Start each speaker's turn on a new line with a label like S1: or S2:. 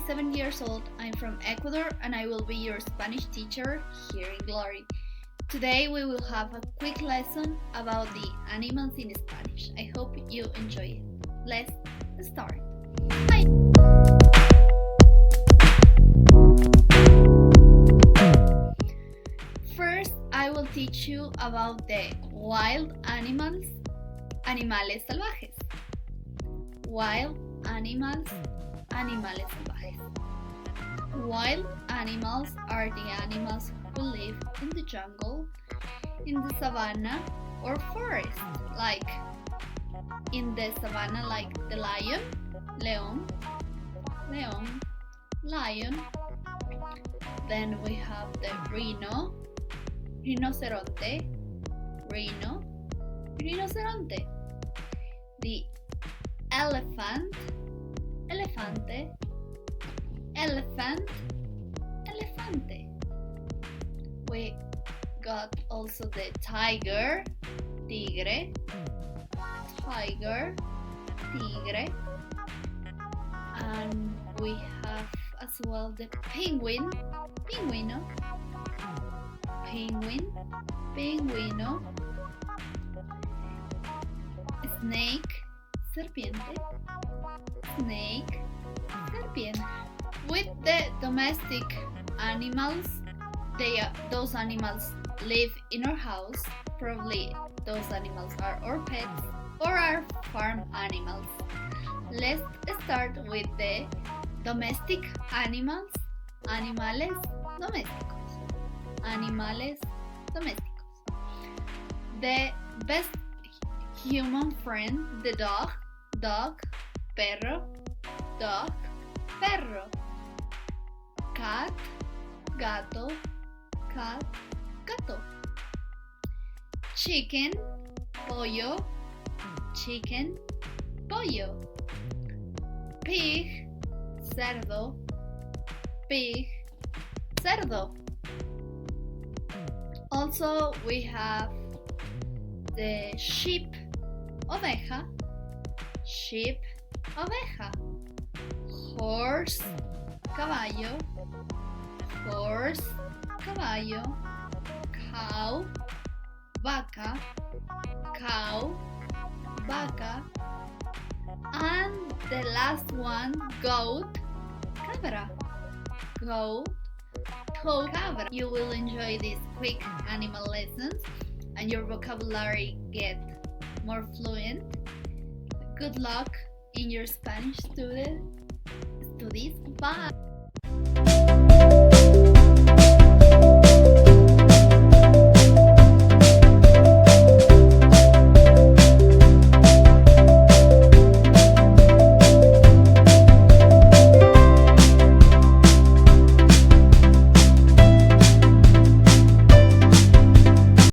S1: 27 years old. I'm from Ecuador and I will be your Spanish teacher here in Glorii. Today we will have a quick lesson about the animals in Spanish. I hope you enjoy it. Let's start. Hi. First, I will teach you about the wild animals, animales salvajes. Wild animals, animales salvajes. Wild animals are the animals who live in the jungle, in the savanna or forest, like in the savanna, like the lion, león, lion. Then we have the rhino, rinoceronte, rinoceronte. The elephant, elefante, elefante. We got also the tiger, tigre, and we have as well the penguin, pingüino, snake, serpiente. With the domestic animals, those animals live in our house. Probably those animals are our pets or our farm animals. Let's start with the domestic animals, animales domésticos. The best human friend, the dog, perro, cat, gato, chicken, pollo, pig, cerdo. Also we have the sheep, oveja, horse, caballo, cow, vaca, and the last one, goat, cabra. You will enjoy these quick animal lessons and your vocabulary get more fluent. Good luck in your Spanish studies. Bye!